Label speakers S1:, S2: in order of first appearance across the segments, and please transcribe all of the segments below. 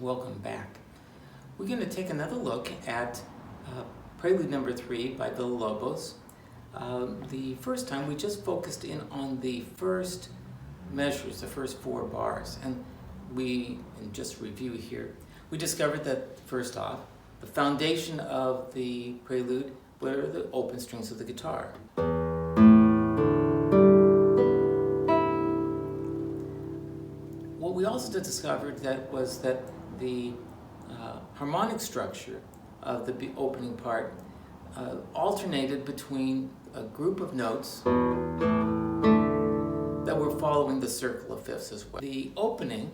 S1: welcome back. We're going to take another look at Prelude number 3 by Villa-Lobos. The first time we just focused in on the first measures, the first 4 bars, and just review here, we discovered that first off, the foundation of the prelude were the open strings of the guitar. What we also discovered was that the harmonic structure of the opening part alternated between a group of notes that were following the circle of fifths as well. The opening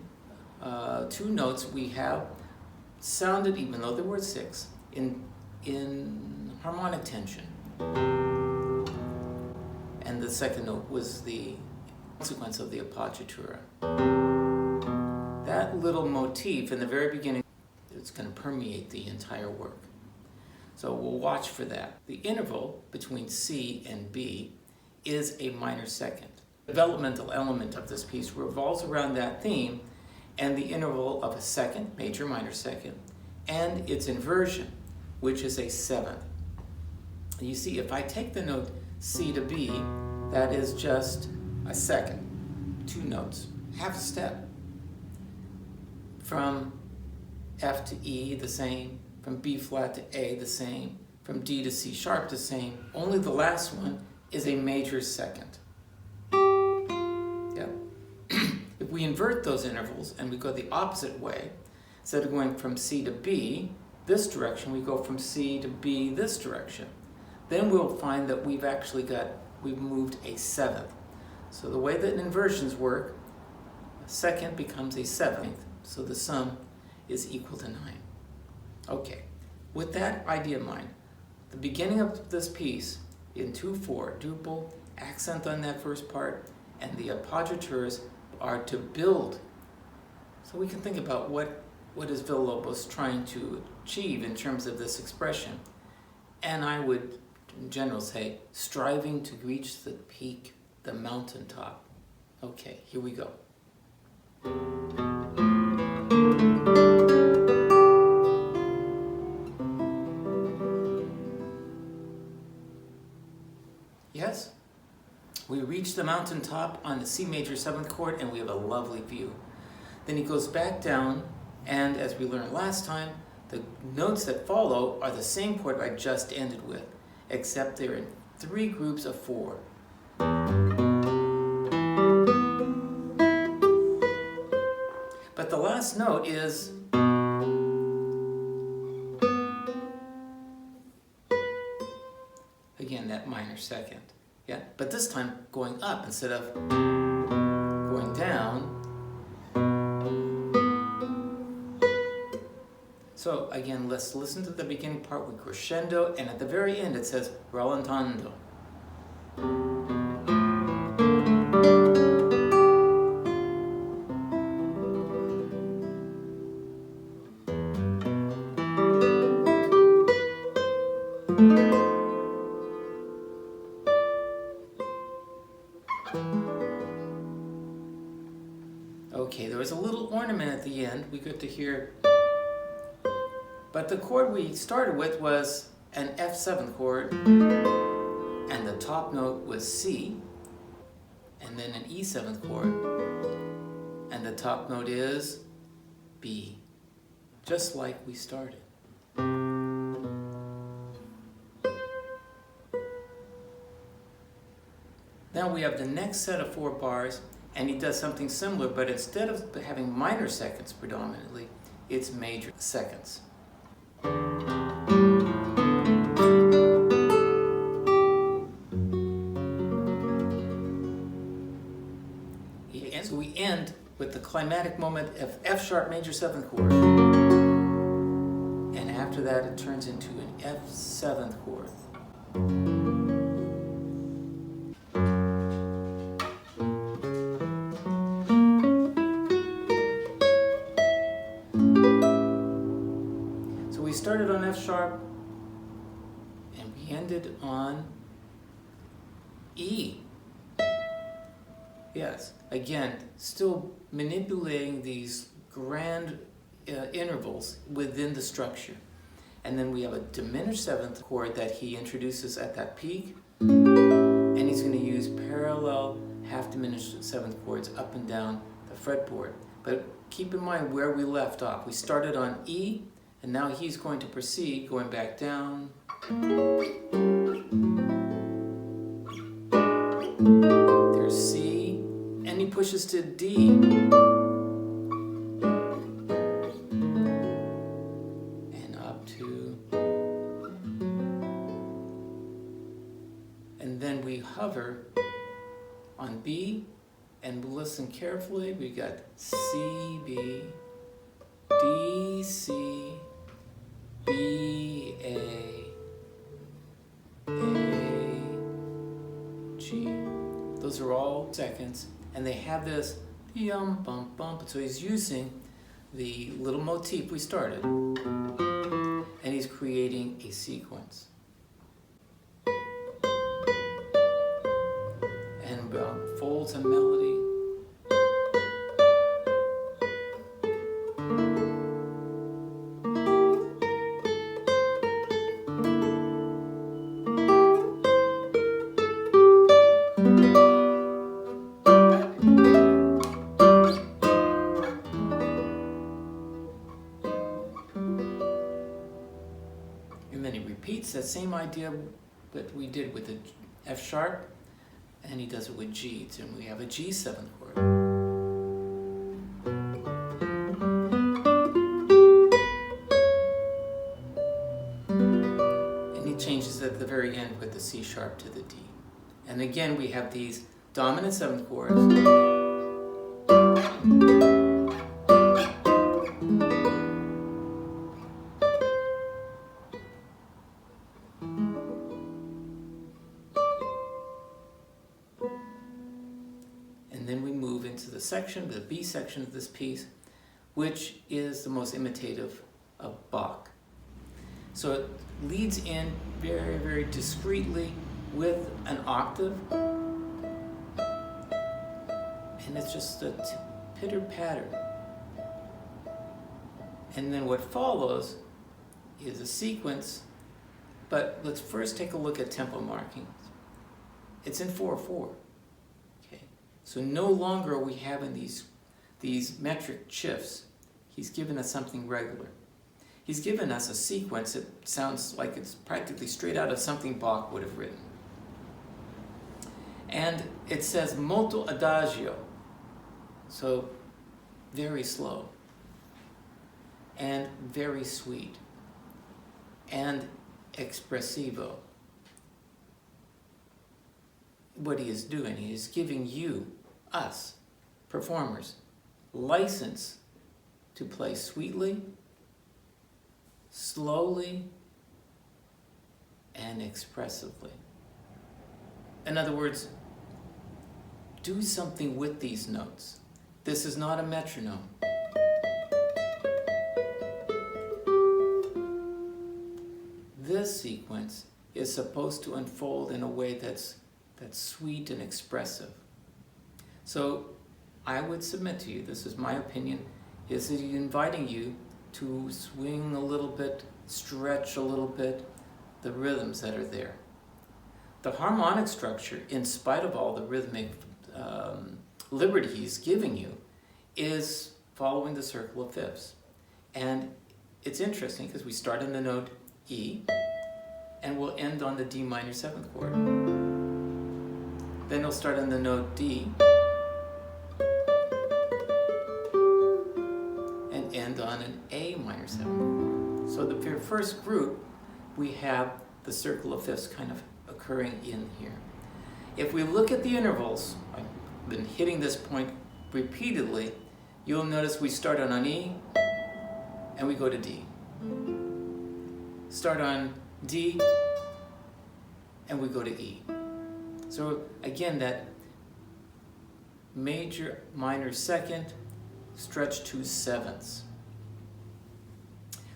S1: 2 notes we have sounded, even though there were 6, in harmonic tension. And the second note was the consequence of the appoggiatura. That little motif in the very beginning is going to permeate the entire work. So we'll watch for that. The interval between C and B is a minor second. The developmental element of this piece revolves around that theme and the interval of a second, major, minor second, and its inversion, which is a 7th. And you see, if I take the note C to B, that is just a second, 2 notes, half a step. From F to E, the same. From B flat to A, the same. From D to C sharp, the same. Only the last one is a major second. Yeah. If we invert those intervals and we go the opposite way, instead of going from C to B this direction, we go from C to B this direction. Then we'll find that we've moved a 7th. So the way that inversions work, a second becomes a 7th. So the sum is equal to 9. Okay, with that idea in mind, the beginning of this piece in 2/4, duple, accent on that first part, and the appoggiaturas are to build. So we can think about what is Villa-Lobos trying to achieve in terms of this expression. And I would, in general, say, striving to reach the peak, the mountaintop. Okay, here we go. Yes, we reach the mountaintop on the C major 7th chord and we have a lovely view. Then he goes back down, and as we learned last time, the notes that follow are the same chord I just ended with, except they're in 3 groups of 4. But the last note is again that minor second. Yeah, but this time going up instead of going down. So again, let's listen to the beginning part with crescendo, and at the very end it says rallentando. Okay, there was a little ornament at the end we get to hear, but the chord we started with was an F7 chord, and the top note was C, and then an E7 chord, and the top note is B, just like we started. Now we have the next set of 4 bars, and he does something similar, but instead of having minor seconds predominantly, it's major seconds. So we end with the climactic moment of F sharp major 7th chord, and after that it turns into an F7th chord. We started on F sharp and we ended on E. Yes, again, still manipulating these grand intervals within the structure. And then we have a diminished seventh chord that he introduces at that peak, and he's going to use parallel half-diminished seventh chords up and down the fretboard. But keep in mind where we left off. We started on E, and now he's going to proceed going back down. There's C, and he pushes to D. And up to... And then we hover on B, and listen carefully. We got C, B, D, C, B, A, G. Those are all seconds, and they have this yum bump bump. So he's using the little motif we started, and he's creating a sequence. And folds a melody. And then he repeats that same idea that we did with the F sharp, and he does it with G, and we have a G seventh chord. And he changes at the very end with the C sharp to the D. And again, we have these dominant seventh chords. And then we move into the section, the B section of this piece, which is the most imitative of Bach. So it leads in very, very discreetly with an octave, and it's just a pitter-patter. And then what follows is a sequence, but let's first take a look at tempo markings. It's in 4/4. So no longer are we having these metric shifts. He's given us something regular. He's given us a sequence that sounds like it's practically straight out of something Bach would have written. And it says molto adagio, so very slow, and very sweet, and espressivo. What he is doing, he is giving you, us, performers, license to play sweetly, slowly, and expressively. In other words, do something with these notes. This is not a metronome. This sequence is supposed to unfold in a way that's sweet and expressive. So I would submit to you, this is my opinion, is that he's inviting you to swing a little bit, stretch a little bit, the rhythms that are there. The harmonic structure, in spite of all the rhythmic liberty he's giving you, is following the circle of fifths. And it's interesting because we start in the note E, and we'll end on the D minor seventh chord. Then he'll start on the note D and end on an A minor seventh chord. So the first group, we have the circle of fifths kind of occurring in here. If we look at the intervals, I've been hitting this point repeatedly, you'll notice we start on an E and we go to D. Start on D and we go to E. So again, that major, minor, second, stretch to sevenths.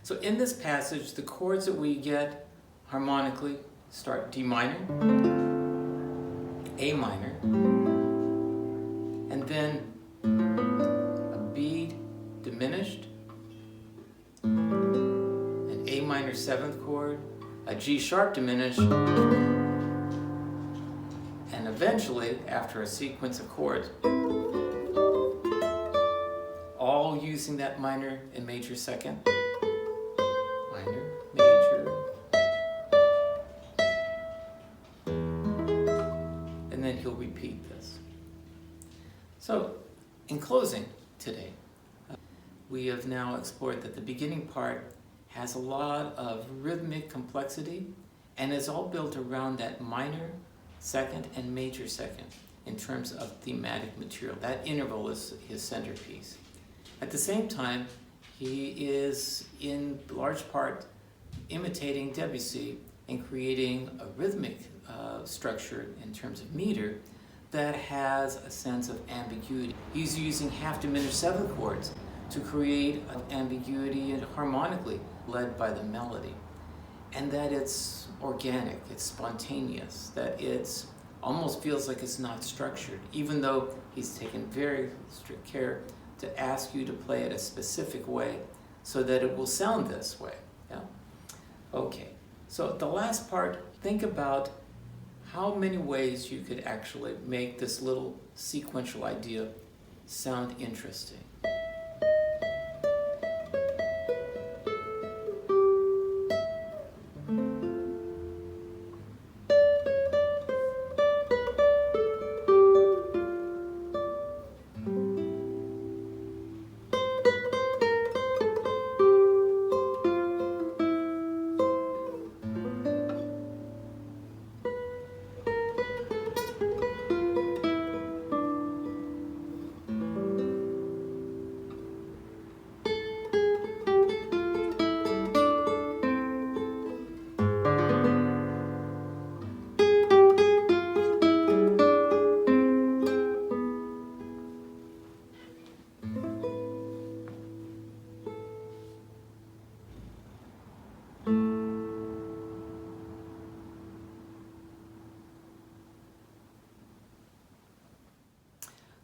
S1: So in this passage, the chords that we get harmonically start D minor, A minor, and then a B diminished, seventh chord, a G sharp diminished, and eventually, after a sequence of chords, all using that minor and major second, minor, major, and then he'll repeat this. So, in closing today, we have now explored that the beginning part has a lot of rhythmic complexity and is all built around that minor second and major second in terms of thematic material. That interval is his centerpiece. At the same time, he is in large part imitating Debussy and creating a rhythmic structure in terms of meter that has a sense of ambiguity. He's using half-diminished seventh chords to create an ambiguity and harmonically led by the melody. And that it's organic, it's spontaneous, that it's almost feels like it's not structured, even though he's taken very strict care to ask you to play it a specific way so that it will sound this way. Yeah? Okay, so the last part, think about how many ways you could actually make this little sequential idea sound interesting.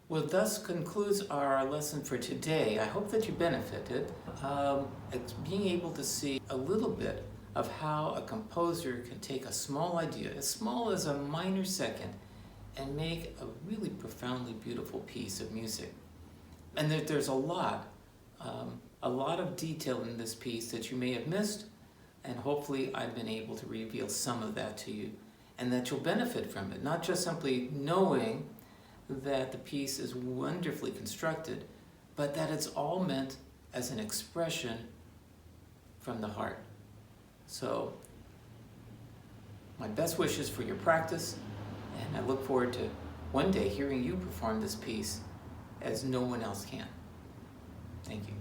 S1: Well, thus concludes our lesson for today. I hope that you benefited. Being able to see a little bit of how a composer can take a small idea, as small as a minor second, and make a really profoundly beautiful piece of music. And there's a lot of detail in this piece that you may have missed, and hopefully I've been able to reveal some of that to you, and that you'll benefit from it, not just simply knowing that the piece is wonderfully constructed, but that it's all meant as an expression from the heart. So, my best wishes for your practice, and I look forward to one day hearing you perform this piece as no one else can. Thank you.